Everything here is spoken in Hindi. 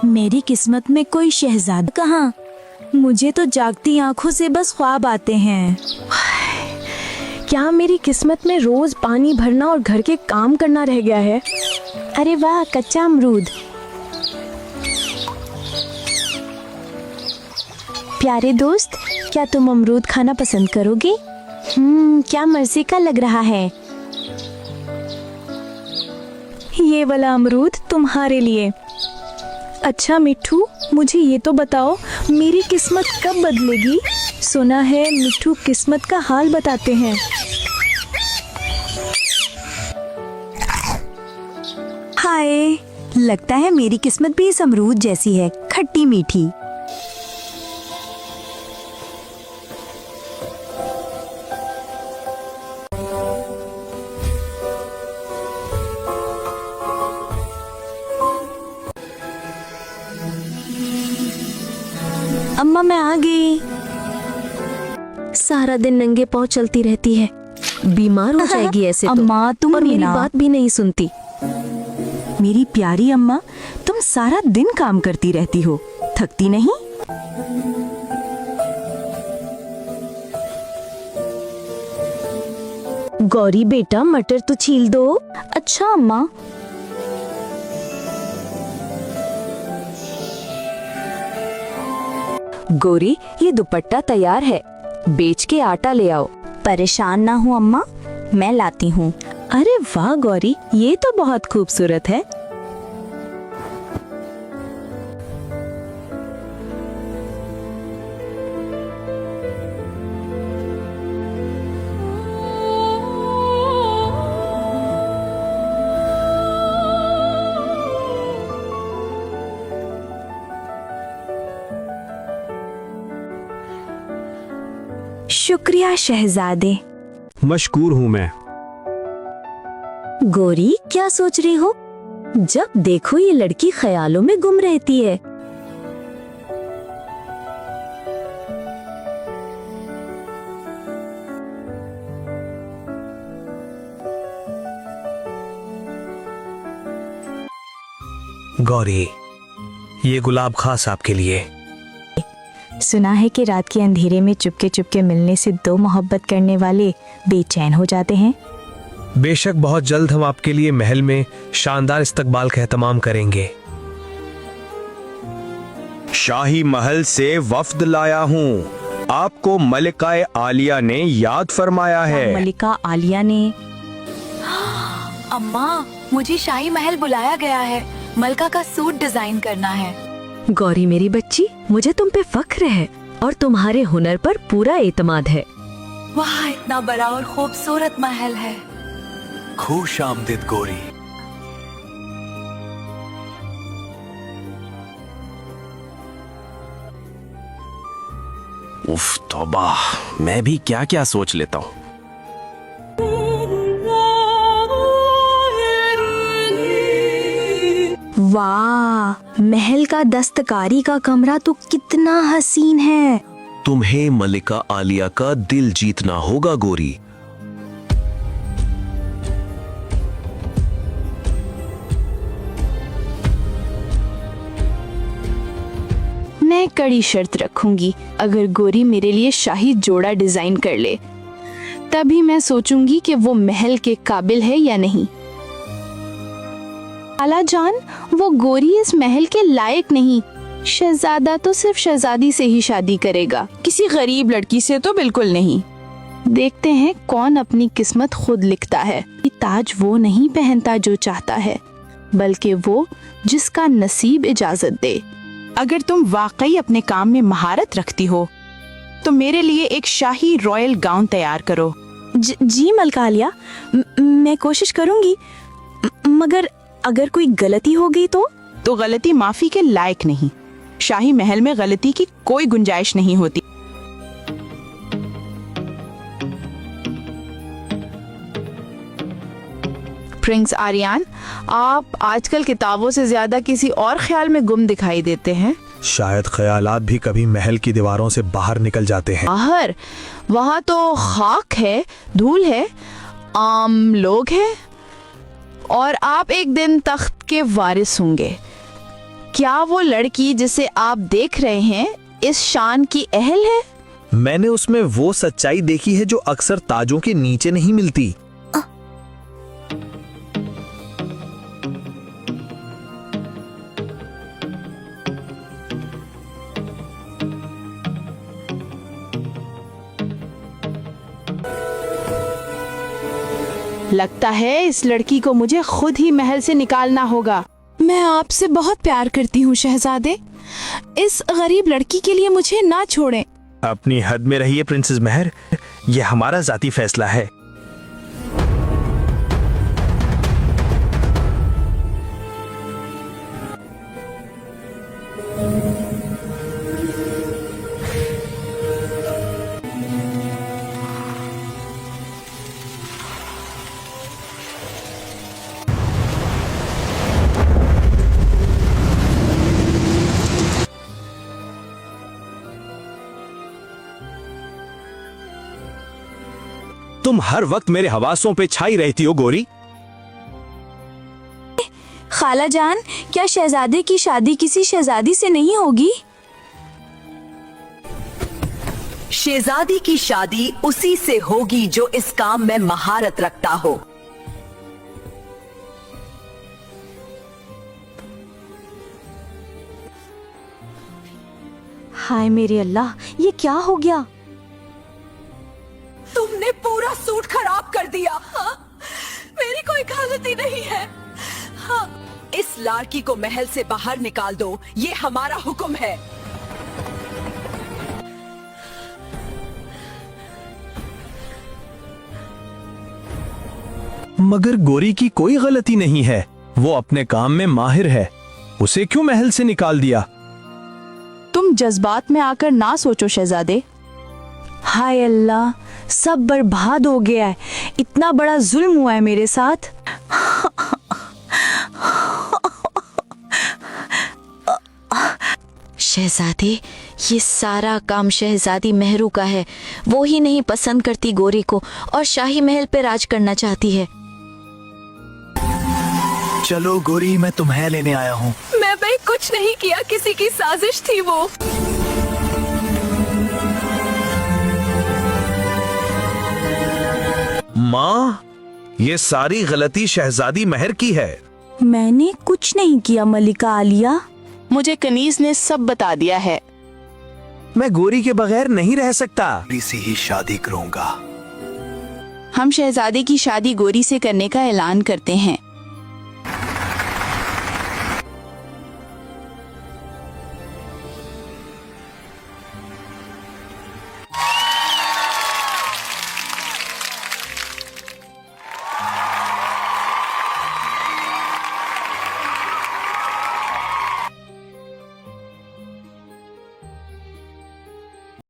मेरी किस्मत में कोई शहजादा कहाँ? मुझे तो जागती आंखों से बस ख्वाब आते हैं। क्या मेरी किस्मत में रोज पानी भरना और घर के काम करना रह गया है? अरे वाह, कच्चा अमरूद। प्यारे दोस्त, क्या तुम अमरूद खाना पसंद करोगे? क्या मर्जी का लग रहा है। ये वाला अमरूद तुम्हारे लिए। अच्छा मिट्ठू, मुझे ये तो बताओ, मेरी किस्मत कब बदलेगी? सुना है मिट्ठू किस्मत का हाल बताते हैं। हाय, लगता है मेरी किस्मत भी इस अमरूद जैसी है, खट्टी मीठी। अम्मा मैं आ गई। सारा दिन नंगे पाँव चलती रहती है, बीमार हो जाएगी ऐसे तो। अम्मा तुम और मेरी बात भी नहीं सुनती। मेरी प्यारी अम्मा, तुम सारा दिन काम करती रहती हो, थकती नहीं? गौरी बेटा, मटर तो छील दो। अच्छा अम्मा। गौरी, ये दुपट्टा तैयार है, बेच के आटा ले आओ। परेशान ना हो अम्मा, मैं लाती हूँ। अरे वाह गौरी, ये तो बहुत खूबसूरत है। शुक्रिया शहजादे। मशकूर हूँ मैं। गौरी, क्या सोच रही हो? जब देखो ये लड़की ख्यालों में गुम रहती है। गौरी, ये गुलाब खास आपके लिए। सुना है कि रात के अंधेरे में चुपके चुपके मिलने से दो मोहब्बत करने वाले बेचैन हो जाते हैं। बेशक, बहुत जल्द हम आपके लिए महल में शानदार इस्तकबाल का एहतमाम करेंगे। शाही महल से वफ्द लाया हूँ, आपको मलिका आलिया ने याद फरमाया है। मलिका आलिया ने? अम्मा, मुझे शाही महल बुलाया गया है, मलका का सूट डिजाइन करना है। गौरी मेरी बच्ची, मुझे तुम पे फख्र है और तुम्हारे हुनर पर पूरा एतमाद है। वाह, इतना बड़ा और खूबसूरत महल है। खुश आमदीद गौरी। उफ तौबा, मैं भी क्या क्या सोच लेता हूँ। वाह, महल का दस्तकारी का कमरा तो कितना हसीन है। तुम्हें मलिका आलिया का दिल जीतना होगा गौरी। मैं कड़ी शर्त रखूंगी, अगर गोरी मेरे लिए शाही जोड़ा डिजाइन कर ले, तभी मैं सोचूंगी कि वो महल के काबिल है या नहीं। खाला जान, वो गोरी इस महल के लायक नहीं। शहजादा तो सिर्फ शहजादी से ही शादी करेगा, किसी गरीब लड़की से तो बिल्कुल नहीं। देखते हैं कौन अपनी किस्मत खुद लिखता है। ताज वो नहीं पहनता जो चाहता है, बल्कि वो जिसका नसीब इजाजत दे। अगर तुम वाकई अपने काम में महारत रखती हो तो मेरे लिए एक शाही रॉयल गाउन तैयार करो। जी मलका आलिया, मैं कोशिश करूंगी, मगर अगर कोई गलती हो गई तो गलती माफी के लायक नहीं। शाही महल में गलती की कोई गुंजाइश नहीं होती। प्रिंस आर्यन, आप आजकल किताबों से ज्यादा किसी और ख्याल में गुम दिखाई देते हैं। शायद ख्यालात भी कभी महल की दीवारों से बाहर निकल जाते हैं। बाहर? वहाँ तो खाक है, धूल है, आम लोग हैं, और आप एक दिन तख्त के वारिस होंगे। क्या वो लड़की जिसे आप देख रहे हैं इस शान की अहल है? मैंने उसमें वो सच्चाई देखी है जो अक्सर ताजों के नीचे नहीं मिलती। लगता है इस लड़की को मुझे खुद ही महल से निकालना होगा। मैं आपसे बहुत प्यार करती हूँ शहजादे, इस गरीब लड़की के लिए मुझे ना छोड़ें। अपनी हद में रहिए प्रिंसेस महर, यह हमारा जाती फैसला है। तुम हर वक्त मेरे हवासों पे छाई रहती हो गोरी। खाला जान, क्या शहजादे की शादी किसी शहजादी से नहीं होगी? शहजादी की शादी उसी से होगी जो इस काम में महारत रखता हो। हाय मेरे अल्लाह, ये क्या हो गया? तुमने पूरा सूट खराब कर दिया। हाँ? मेरी कोई गलती नहीं है। हाँ, इस लड़की को महल से बाहर निकाल दो, ये हमारा हुक्म है। मगर गोरी की कोई गलती नहीं है, वो अपने काम में माहिर है, उसे क्यों महल से निकाल दिया? तुम जज्बात में आकर ना सोचो शहजादे। हाय अल्लाह, सब बर्बाद हो गया है। इतना बड़ा जुल्म हुआ है मेरे साथ। शहजादे, ये सारा काम शहजादी महरू का है। वो ही नहीं पसंद करती गोरी को और शाही महल पे राज करना चाहती है। चलो गोरी, मैं तुम्हें लेने आया हूँ। मैं कुछ नहीं किया, किसी की साजिश थी वो। माँ, ये सारी गलती शहजादी महर की है। मैंने कुछ नहीं किया मलिका आलिया। मुझे कनीज ने सब बता दिया है। मैं गोरी के बगैर नहीं रह सकता। गोरी से ही शादी करूंगा। हम शहजादे की शादी गोरी से करने का ऐलान करते हैं।